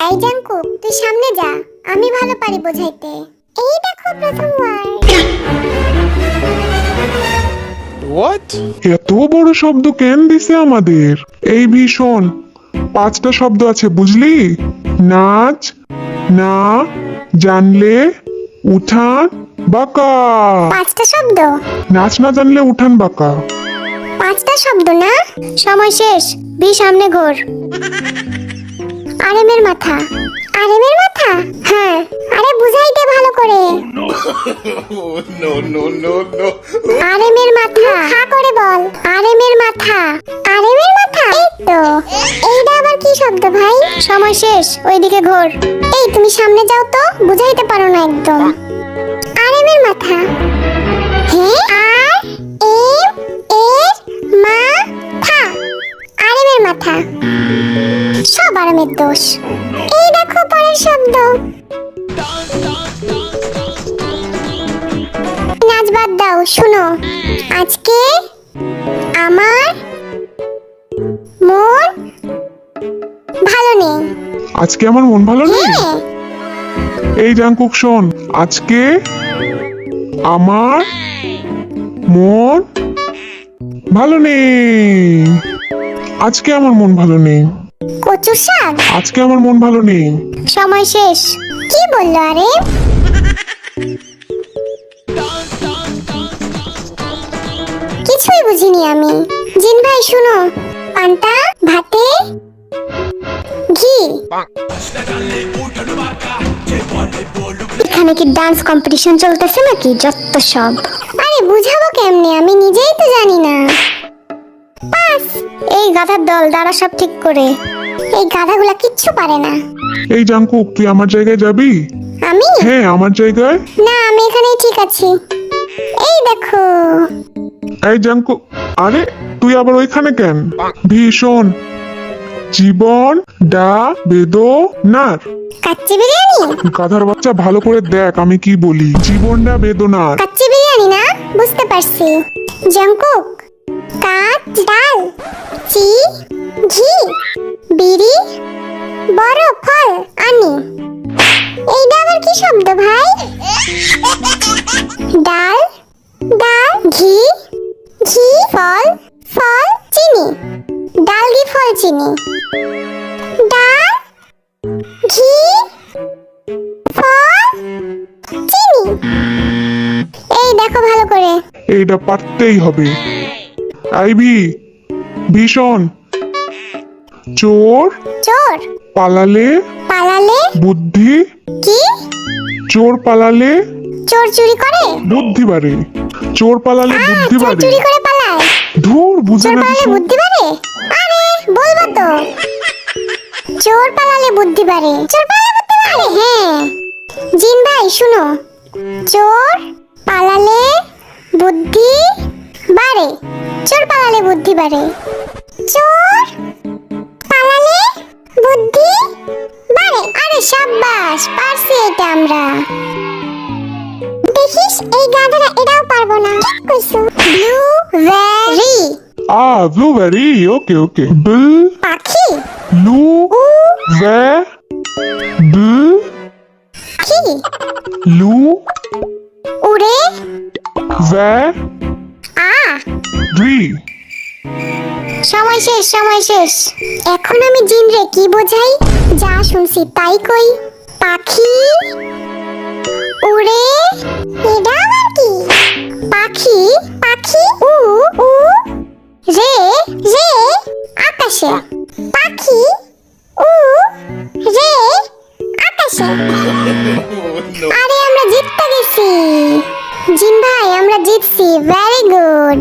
এই জাঙ্কু, তুই সামনে যা, আমি ভালো পারি বোঝাইতে। এই দেখো প্রথম ওয়ার্ড। What? এত বড় শব্দ কেন দিছে আমাদের? এই ভীষণ 5টা শব্দ আছে বুঝলি? নাচ, না, জানলে, উঠান, বাঁকা। 5টা শব্দ? নাচ না জানলে উঠান বাঁকা। 5টা শব্দ না? সময় শেষ, বি সামনে ঘোর। আরেমের মাথা। আরেমের মাথা? হ্যাঁ, আরে বুঝাইতে ভালো করে। No. আরেমের মাথা, হা করে বল। আরেমের মাথা। আরেমের মাথা? এই তো। এইটা আবার কি শব্দ ভাই? সময় শেষ, ওইদিকে ঘোর। এই তুমি সামনে যাও তো, বুঝাইতে পারো না একদম। আরেমের মাথা। হ্যাঁ, আর এম এর মাথা। আরেমের মাথা। সব আরামের দোষ। এই দেখো পরের শব্দ। নাচ বাদ দাও, শুনো। আজকে আমার মন ভালো নেই। আজকে আমার মন ভালো নেই। হ্যাঁ, এই জাঙ্কুক শোন, আজকে আমার মন ভালো নেই। আজকে আমার মন ভালো নেই। কচু শাক। আজকে আমার মন ভালো নেই। সময় শেষ। কি বললো আরে? কিছুই বুঝিনি আমি। জিন ভাই শুনো, পান্তা ভাতে ঘি। এখানে কি ডান্স কম্পিটিশন চলতেছে নাকি? যত সব। আরে বুঝাবো কেমনে, আমি নিজেই তো জানি না। পাস। এই গাধার দল, দাঁড়া সব ঠিক করে। এই গাধাগুলা কিচ্ছু পারে না। এই জাঙ্কুক, তুই আমার জায়গায় যাবি? আমি? হ্যাঁ, আমার জায়গায়। না, আমি এখানেই ঠিক আছি। এই দেখো। এই জাঙ্কুক, আরে তুই আবার ওইখানে কেন? ভীষণ জীবন ডা বেদনার। কাচ্চি বিরিয়ানি? গাধার বাচ্চা, ভালো করে দেখ আমি কি বলি। জীবনটা বেদনার। কাচ্চি বিরিয়ানি না? বুঝতে পারছি। জাঙ্কুক, কাচ ডাল, চি ঘি, বিড়ি, বড় ফল আনি। এইটা আবার কি শব্দ ভাই? ডাল, ডাল, ঘি, ঘি, ফল, ফল, চিনি। ডাল, ঘি, ফল, চিনি। ডাল, ঘি, ফল, চিনি। এই দেখো ভালো করে। এইটা পারতেই হবে। আইভি, ভীষণ চোর চোর পালালে পালালে? বুদ্ধি। কি? চোর পালালে চোর চুরি করে? বুদ্ধি বাড়ে। চোর পালালে বুদ্ধি চোর বাড়ে। চুরি করে পালায়? ধুর, বুঝে চোর না পালালে ভীষণ। বুদ্ধি বাড়ে? আরে বলবো তো। চোর পালালে বুদ্ধি বাড়ে। চোর পালালে বুদ্ধি বাড়ে? হ্যাঁ। জিন ভাই শুনো, চোর পালালে বুদ্ধি বাড়ে। চোর পালালে বুদ্ধি বাড়ে। চোর পালালে বুদ্ধি বাড়ে। আরে সাব্বাস, পারছি এটা আমরা। দেখিস, এই গাধারা এটাও পারবো না। ঠিক কইছো। Blueberry blueberry. ওকে বিল পাখি। লু ভে বিল কি? লু উড়ে ভে আ। ভি। সময় শেষ, সময় শেষ। এখন আমি জিন রে কি বোঝাই? যা শুনছি তাই কই। পাখি উড়ে, এটা আবার কি? পাখি, পাখি উ উ রে রে আকাশে। পাখি উ রে আকাশে। আরে আমরা জিততে গেছি। জিন ভাই, আমরা জিতছি। Very good.